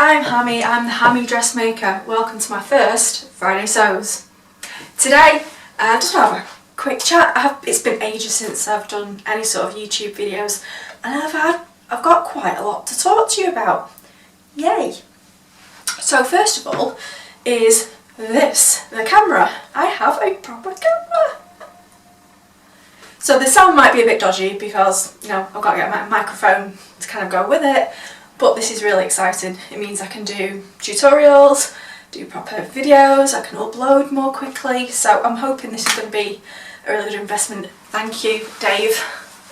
I'm Hammy, I'm the Hammy Dressmaker. Welcome to my first Friday Sews. Today, I just want to have a quick chat. It's been ages since I've done any sort of YouTube videos, and I've got quite a lot to talk to you about. Yay! So first of all is this, the camera. I have a proper camera. So the sound might be a bit dodgy because, you know, I've got to get my microphone to kind of go with it, but this is really exciting. It means I can do tutorials, do proper videos, I can upload more quickly, so I'm hoping this is going to be a really good investment. Thank you, Dave.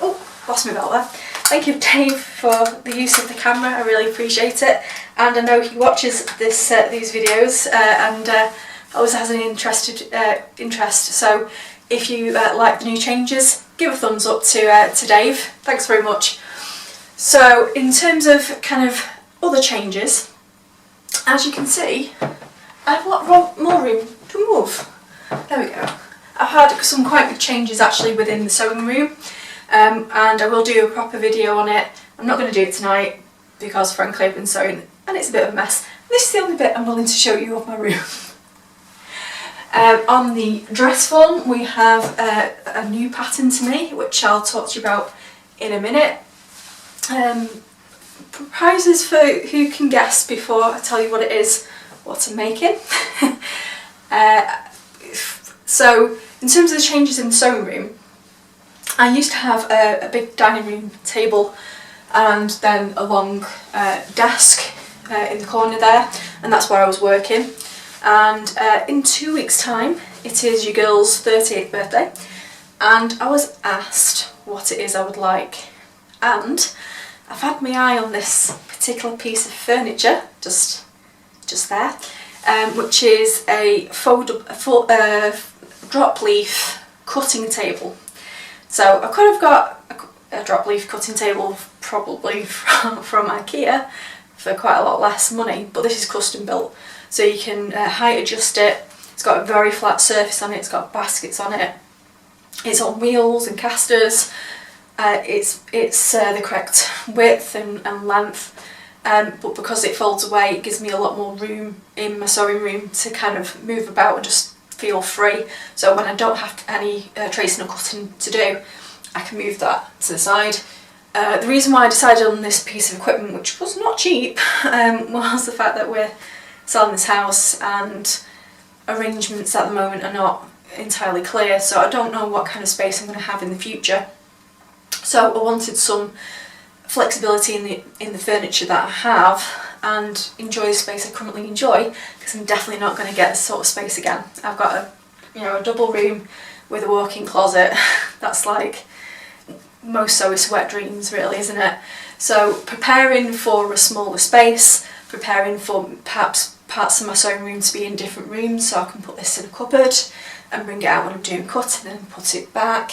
Oh, lost my belt there. Thank you, Dave, for the use of the camera. I really appreciate it, and I know he watches these videos and always has an interest. So if you like the new changes, give a thumbs up to Dave. Thanks very much. So in terms of kind of other changes, as you can see, I have a lot more room to move. There we go. I've had some quite big changes actually within the sewing room, and I will do a proper video on it. I'm not going to do it tonight because frankly I've been sewing and it's a bit of a mess. This is the only bit I'm willing to show you of my room. On the dress form we have a new pattern to me, which I'll talk to you about in a minute. Prizes for who can guess before I tell you what it is, what I'm making. So in terms of the changes in the sewing room, I used to have a big dining room table and then a long desk in the corner there, and that's where I was working. And in 2 weeks' time it is your girl's 38th birthday, and I was asked what it is I would like, and I've had my eye on this particular piece of furniture just there, which is a drop leaf cutting table. So I could have got a drop leaf cutting table probably from IKEA for quite a lot less money, but this is custom built. So you can height adjust it. It's got a very flat surface on it, it's got baskets on it, it's on wheels and casters, it's the correct width and length, but because it folds away it gives me a lot more room in my sewing room to kind of move about and just feel free. So when I don't have any tracing or cutting to do, I can move that to the side. The reason why I decided on this piece of equipment, which was not cheap, was the fact that we're selling this house and arrangements at the moment are not entirely clear, so I don't know what kind of space I'm going to have in the future. So I wanted some flexibility in the furniture that I have and enjoy the space I currently enjoy, because I'm definitely not going to get this sort of space again. I've got a double room with a walk-in closet. That's like most sewers' wet dreams really, isn't it? So preparing for a smaller space, preparing for perhaps parts of my sewing room to be in different rooms, so I can put this in a cupboard and bring it out when I'm doing cutting and put it back.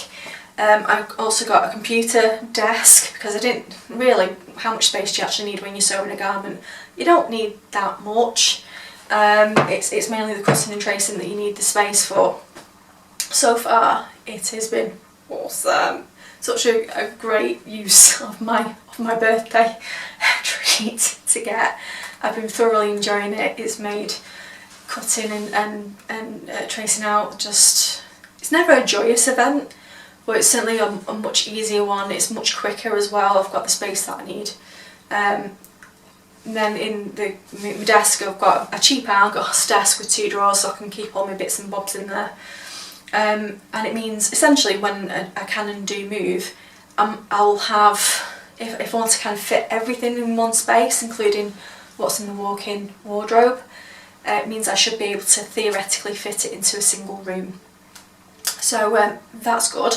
I've also got a computer desk, because I didn't really, how much space do you actually need when you're sewing a garment? You don't need that much. It's mainly the cutting and tracing that you need the space for. So far it has been awesome. Such a great use of my birthday treat to get. I've been thoroughly enjoying it. It's made cutting and tracing out just, it's never a joyous event, but it's certainly a much easier one. It's much quicker as well. I've got the space that I need. And then in my desk I've got a cheap Argos desk with 2 drawers, so I can keep all my bits and bobs in there. And it means essentially when I can and do move, I'll have, if I want to kind of fit everything in one space, including what's in the walk-in wardrobe, it means I should be able to theoretically fit it into a single room. So that's good,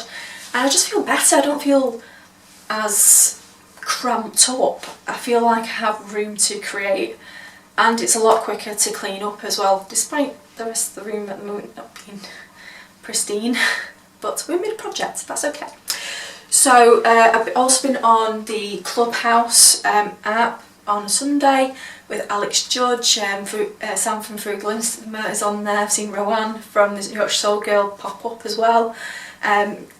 and I just feel better. I don't feel as cramped up. I feel like I have room to create, and it's a lot quicker to clean up as well, despite the rest of the room at the moment not being pristine, but we made a project, that's okay. So I've also been on the Clubhouse app on a Sunday with Alex Judge, Sam from Frugal Intimate is on there. I've seen Rowan from the Yorkshire Soul Girl pop up as well.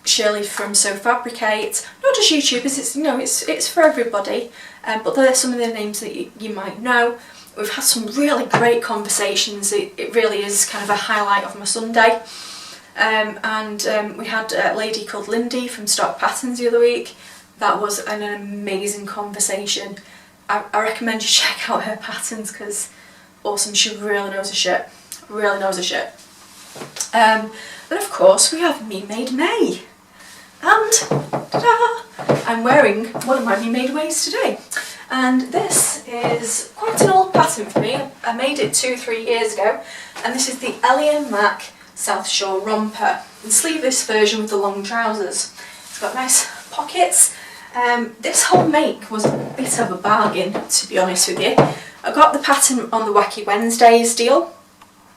Shirley from Sew Fabricate, not just YouTubers, it's for everybody, but they're some of the names that you might know. We've had some really great conversations. It really is kind of a highlight of my Sunday. We had a lady called Lindy from Stock Patterns the other week. That was an amazing conversation. I recommend you check out her patterns because awesome, she really knows her shit. Really knows her shit. And of course we have Me Made May. And ta-da! I'm wearing one of my Me Made Ways today. And this is quite an old pattern for me. I made it 2-3 years ago. And this is the Ellie & Mac South Shore romper. The sleeveless version with the long trousers. It's got nice pockets. This whole make was a bit of a bargain, to be honest with you. I got the pattern on the Wacky Wednesdays deal.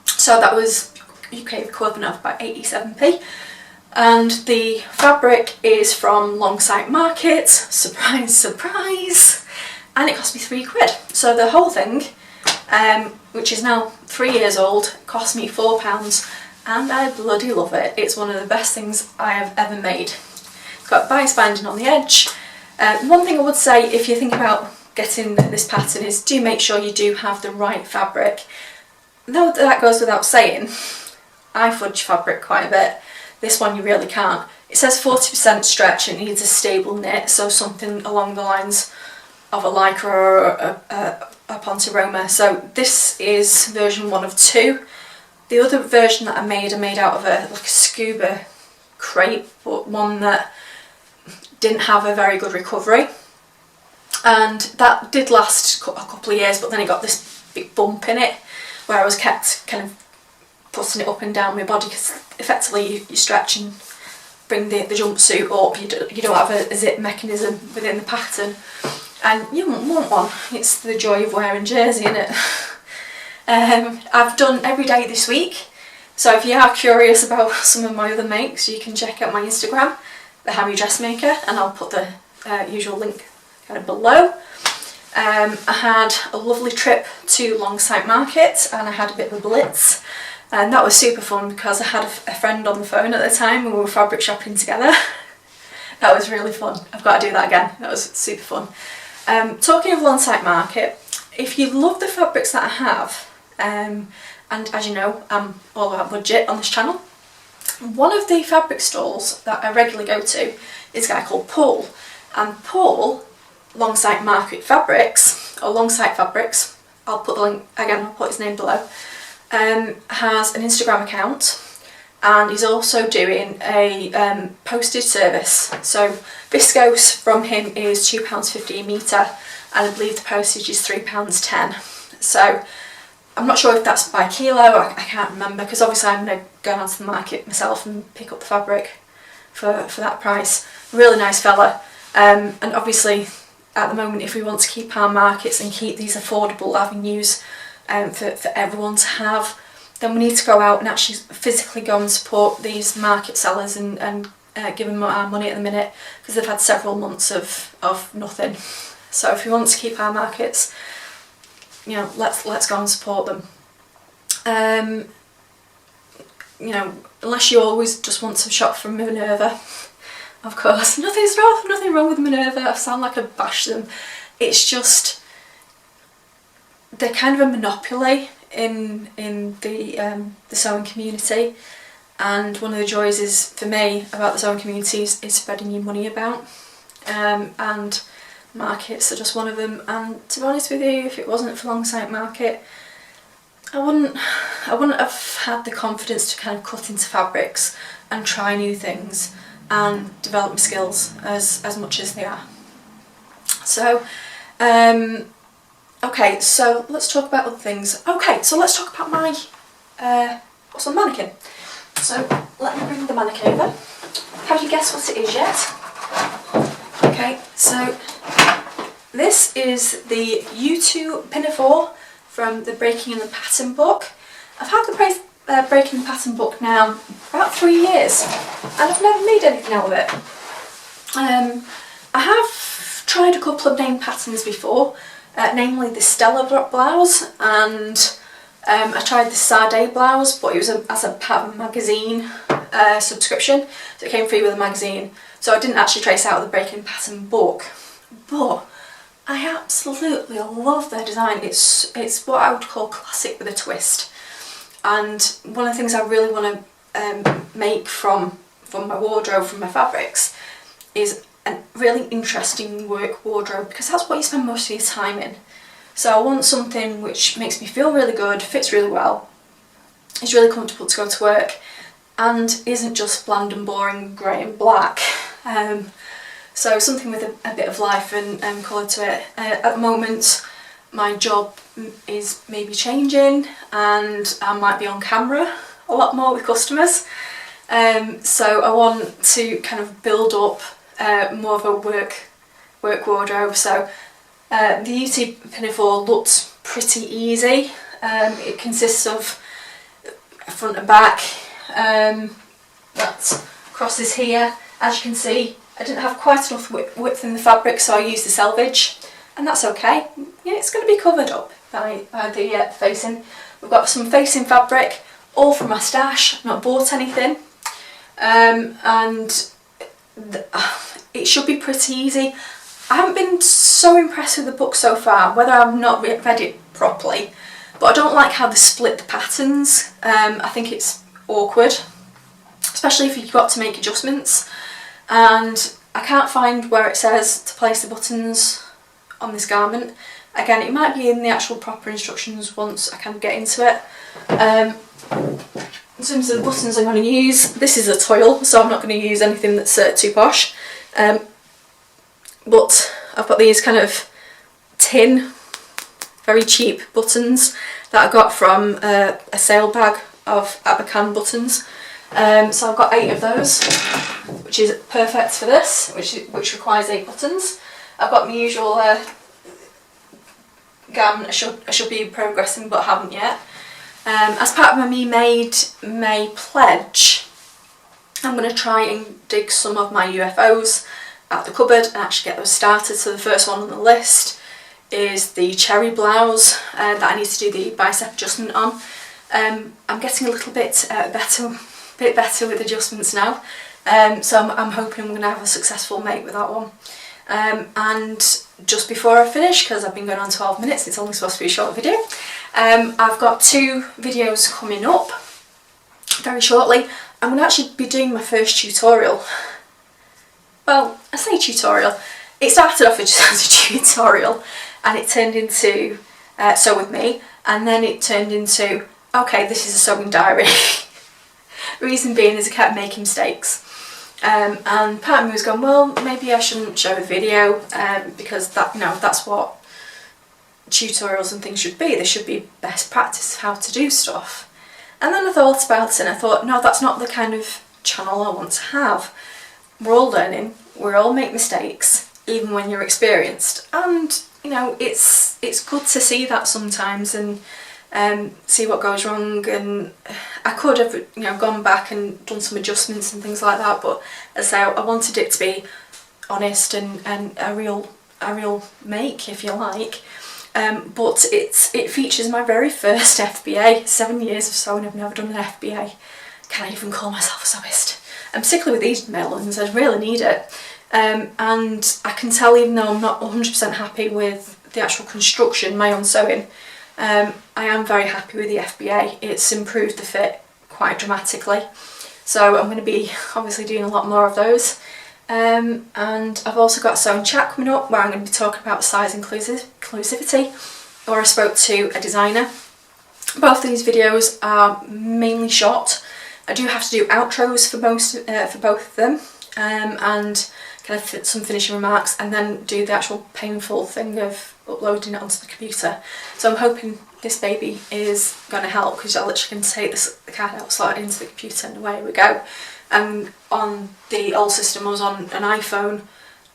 So that was UK equivalent of about 87p. And the fabric is from Longsight Market, surprise, surprise, and it cost me £3. So the whole thing, which is now 3 years old, cost me £4, and I bloody love it. It's one of the best things I have ever made. It's got bias binding on the edge. One thing I would say if you think about getting this pattern is do make sure you do have the right fabric. Though that goes without saying, I fudge fabric quite a bit. This one you really can't. It says 40% stretch and it needs a stable knit, so something along the lines of a lycra or a ponte roma. So this is version 1 of 2. The other version that I made out of like a scuba crepe, but one that didn't have a very good recovery. And that did last a couple of years, but then it got this big bump in it where I was kept kind of putting it up and down my body because effectively you stretch and bring the jumpsuit up. You don't have a zip mechanism within the pattern, and you won't want one. It's the joy of wearing jersey, isn't it? I've done every day this week, so if you are curious about some of my other makes, you can check out my Instagram, the Harry Dressmaker, and I'll put the usual link kind of below. I had a lovely trip to Longsight Market and I had a bit of a blitz, and that was super fun because I had a friend on the phone at the time and we were fabric shopping together. That was really fun. I've got to do that again. That was super fun. Talking of Longsight Market, if you love the fabrics that I have, and as you know I'm all about budget on this channel, one of the fabric stalls that I regularly go to is a guy called Paul, and Paul, Longsight Market Fabrics, or Longsight Fabrics, I'll put the link again, I'll put his name below, has an Instagram account, and he's also doing a postage service. So viscose from him is £2.50 a metre, and I believe the postage is £3.10. So I'm not sure if that's by kilo, I can't remember, because obviously I'm going to go down to the market myself and pick up the fabric for that price. Really nice fella, and obviously at the moment, if we want to keep our markets and keep these affordable avenues for everyone to have, then we need to go out and actually physically go and support these market sellers and give them our money at the minute, because they've had several months of nothing. So if we want to keep our markets, you know, let's go and support them. You know, unless you always just want to shop from Minerva. Of course, nothing wrong with Minerva. I sound like I bash them. It's just they're kind of a monopoly in the sewing community, and one of the joys is for me about the sewing community is spreading your money about, and markets are just one of them. And to be honest with you, if it wasn't for Longsight Market, I wouldn't have had the confidence to kind of cut into fabrics and try new things and develop my skills as much as they are. So okay, so let's talk about other things. Okay, so let's talk about my what's on Mannequin. So let me bring the Mannequin over. Have you guessed what it is yet? Okay, so this is the U2 Pinnefore from the Breaking the Pattern book. I've had the Breaking the Pattern book now about 3 years, and I've never made anything out of it. I have tried a couple of name patterns before, namely the Stella blouse, and I tried the Sade blouse, but it was as a part of a magazine subscription, so it came free with a magazine, so I didn't actually trace out the Breaking Pattern book. But I absolutely love their design. It's what I would call classic with a twist. And one of the things I really want to make from my wardrobe, from my fabrics, is a really interesting work wardrobe, because that's what you spend most of your time in. So I want something which makes me feel really good, fits really well, is really comfortable to go to work, and isn't just bland and boring grey and black. So something with a bit of life and colour to it. At the moment my job is maybe changing and I might be on camera a lot more with customers. So I want to kind of build up more of a work wardrobe. So the UT Pinnefore looked pretty easy. It consists of front and back. That crosses here. As you can see, I didn't have quite enough width in the fabric, so I used the selvage, and that's okay. Yeah, it's going to be covered up by the facing. We've got some facing fabric, all from my stash. I've not bought anything, and it should be pretty easy. I haven't been so impressed with the book so far, whether I've not read it properly, but I don't like how they split the patterns. I think it's awkward, especially if you've got to make adjustments, and I can't find where it says to place the buttons on this garment. Again, it might be in the actual proper instructions once I kind of get into it. In terms of the buttons I'm going to use, this is a toil, so I'm not going to use anything that's too posh. But I've got these kind of tin, very cheap buttons that I got from a sale bag of Abercan buttons. So I've got 8 of those, which is perfect for this, which requires 8 buttons. I've got my usual garment I should be progressing but haven't yet. As part of my Me Made May pledge, I'm going to try and dig some of my UFOs out the cupboard and actually get those started. So the first one on the list is the cherry blouse that I need to do the bicep adjustment on. I'm getting a little bit better with adjustments now, so I'm hoping I'm going to have a successful make with that one. And just before I finish, because I've been going on 12 minutes, it's only supposed to be a short video, I've got 2 videos coming up very shortly. I'm going to actually be doing my first tutorial. Well, I say tutorial, it started off just as a tutorial and it turned into Sew With Me, and then it turned into, okay, this is a sewing diary. Reason being is I kept making mistakes, and part of me was going, well, maybe I shouldn't show the video, because that's what tutorials and things should be. They should be best practice of how to do stuff. And then I thought about it and I thought, no, that's not the kind of channel I want to have. We're all learning, we all make mistakes, even when you're experienced, and it's good to see that sometimes and see what goes wrong. And I could have gone back and done some adjustments and things like that, but as I say, I wanted it to be honest and a real make, if you like. But it features my very first FBA. 7 years of sewing, I've never done an FBA. Can I even call myself a sewist? I'm particularly with these melons, I really need it. And I can tell, even though I'm not 100% happy with the actual construction, my own sewing, I am very happy with the FBA. It's improved the fit quite dramatically. So I'm going to be obviously doing a lot more of those. And I've also got a sewing chat coming up where I'm going to be talking about size inclusivity, or I spoke to a designer. Both these videos are mainly shot. I do have to do outros for both of them, and kind of some finishing remarks, and then do the actual painful thing of uploading it onto the computer. So I'm hoping this baby is going to help, because I literally can take the card out, slot it into the computer, and away we go. And on the old system I was on an iPhone,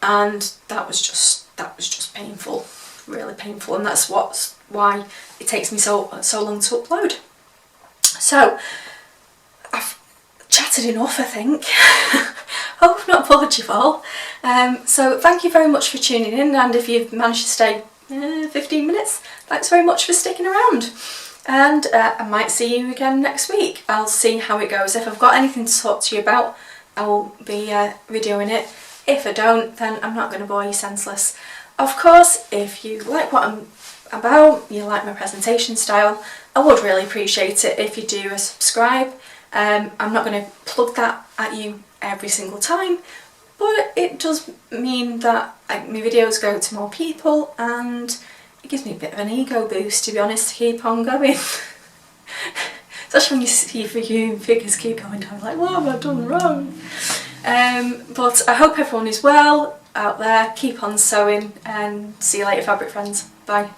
and that was just painful, really painful, and that's why it takes me so long to upload. So I've chatted enough, I think. Hope I've not bored you all. So thank you very much for tuning in, and if you've managed to stay 15 minutes, thanks very much for sticking around. And I might see you again next week. I'll see how it goes. If I've got anything to talk to you about, I will be videoing it. If I don't, then I'm not going to bore you senseless. Of course, if you like what I'm about, you like my presentation style, I would really appreciate it if you do a subscribe. I'm not going to plug that at you every single time, but it does mean that my videos go to more people, and it gives me a bit of an ego boost, to be honest, to keep on going. Especially when you see figures keep going down, like, what have I done wrong? But I hope everyone is well out there, keep on sewing, and see you later, fabric friends. Bye.